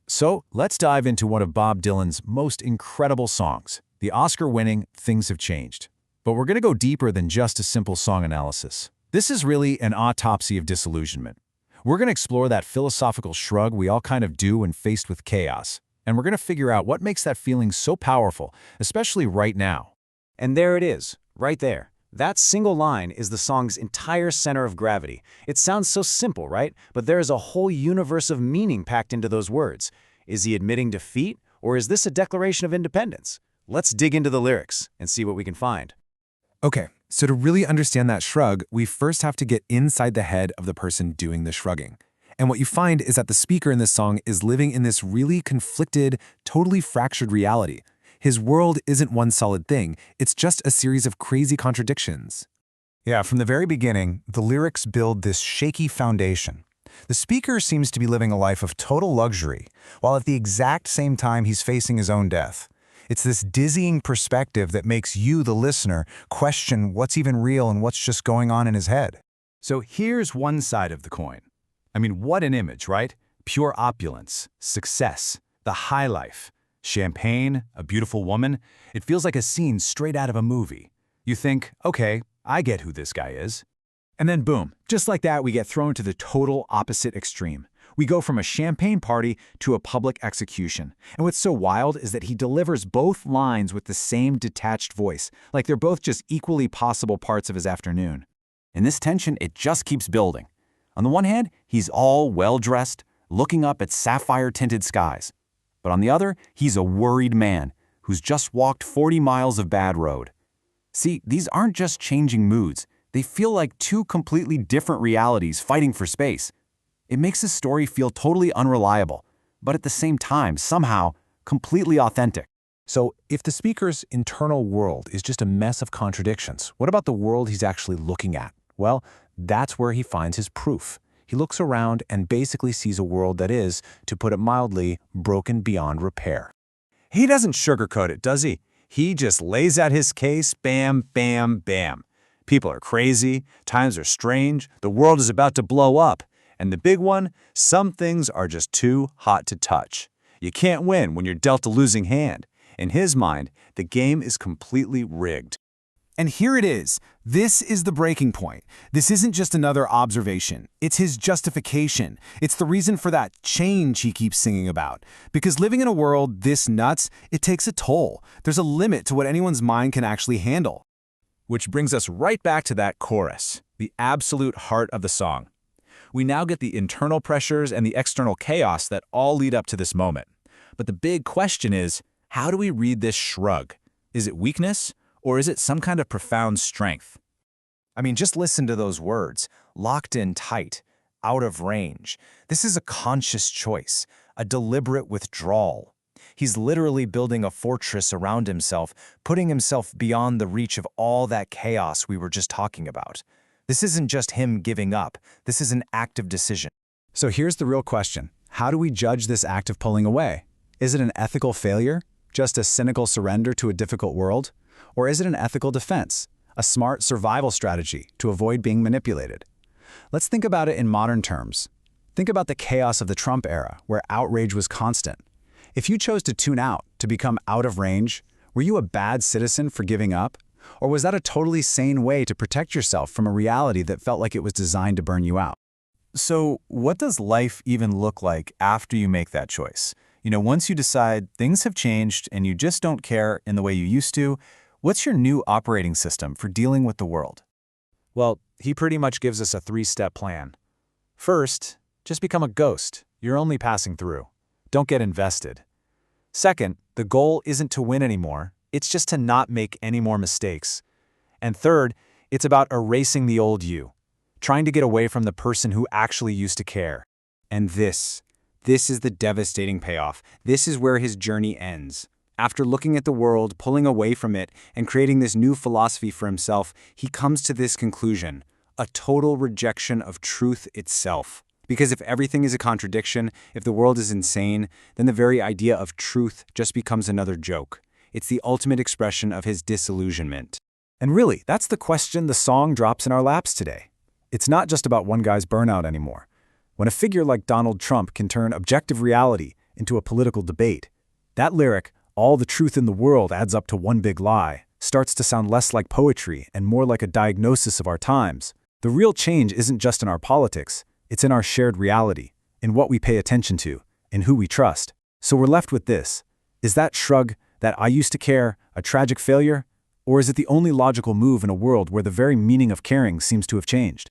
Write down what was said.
So let's dive into one of Bob Dylan's most incredible songs, the Oscar-winning Things Have Changed. But we're going to go deeper than just a simple song analysis. This is really an autopsy of disillusionment. We're going to explore that philosophical shrug we all kind of do when faced with chaos. And we're going to figure out what makes that feeling so powerful, especially right now. And there it is, right there. That single line is the song's entire center of gravity. It sounds so simple, right? But there is a whole universe of meaning packed into those words. Is he admitting defeat, or is this a declaration of independence? Let's dig into the lyrics and see what we can find. Okay, so to really understand that shrug, we first have to get inside the head of the person doing the shrugging. And what you find is that the speaker in this song is living in this really conflicted, totally fractured reality. His world isn't one solid thing, it's just a series of crazy contradictions. Yeah, from the very beginning, the lyrics build this shaky foundation. The speaker seems to be living a life of total luxury, while at the exact same time he's facing his own death. It's this dizzying perspective that makes you, the listener, question what's even real and what's just going on in his head. So here's one side of the coin. I mean, what an image, right? Pure opulence, success, the high life. Champagne, a beautiful woman. It feels like a scene straight out of a movie. You think, okay, I get who this guy is. And then boom, just like that, we get thrown to the total opposite extreme. We go from a champagne party to a public execution. And what's so wild is that he delivers both lines with the same detached voice, like they're both just equally possible parts of his afternoon. And this tension, it just keeps building. On the one hand, he's all well-dressed, looking up at sapphire-tinted skies. But on the other, he's a worried man who's just walked 40 miles of bad road. See, these aren't just changing moods. They feel like two completely different realities fighting for space. It makes the story feel totally unreliable, but at the same time, somehow, completely authentic. So if the speaker's internal world is just a mess of contradictions, what about the world he's actually looking at? Well, that's where he finds his proof. He looks around and basically sees a world that is, to put it mildly, broken beyond repair. He doesn't sugarcoat it, does he? He just lays out his case, bam, bam, bam. People are crazy, times are strange, the world is about to blow up. And the big one, some things are just too hot to touch. You can't win when you're dealt a losing hand. In his mind, the game is completely rigged. And here it is. This is the breaking point. This isn't just another observation. It's his justification. It's the reason for that change he keeps singing about. Because living in a world this nuts, it takes a toll. There's a limit to what anyone's mind can actually handle. Which brings us right back to that chorus, the absolute heart of the song. We now get the internal pressures and the external chaos that all lead up to this moment. But the big question is, how do we read this shrug? Is it weakness, or is it some kind of profound strength? I mean, just listen to those words. Locked in tight, out of range. This is a conscious choice, a deliberate withdrawal. He's literally building a fortress around himself, putting himself beyond the reach of all that chaos we were just talking about. This isn't just him giving up. This is an active decision. So here's the real question. How do we judge this act of pulling away? Is it an ethical failure? Just a cynical surrender to a difficult world? Or is it an ethical defense? A smart survival strategy to avoid being manipulated? Let's think about it in modern terms. Think about the chaos of the Trump era, where outrage was constant. If you chose to tune out, to become out of range, were you a bad citizen for giving up? Or was that a totally sane way to protect yourself from a reality that felt like it was designed to burn you out? So what does life even look like after you make that choice? Once you decide things have changed and you just don't care in the way you used to, what's your new operating system for dealing with the world? Well, he pretty much gives us a 3-step plan. First, just become a ghost. You're only passing through. Don't get invested. Second, the goal isn't to win anymore. It's just to not make any more mistakes. And third, it's about erasing the old you, trying to get away from the person who actually used to care. And this is the devastating payoff. This is where his journey ends. After looking at the world, pulling away from it, and creating this new philosophy for himself, he comes to this conclusion: a total rejection of truth itself. Because if everything is a contradiction, if the world is insane, then the very idea of truth just becomes another joke. It's the ultimate expression of his disillusionment. And really, that's the question the song drops in our laps today. It's not just about one guy's burnout anymore. When a figure like Donald Trump can turn objective reality into a political debate. That lyric, "All the truth in the world adds up to one big lie," starts to sound less like poetry and more like a diagnosis of our times. The real change isn't just in our politics, it's in our shared reality, in what we pay attention to, in who we trust. So we're left with this. Is that shrug, that "I used to care," a tragic failure? Or is it the only logical move in a world where the very meaning of caring seems to have changed?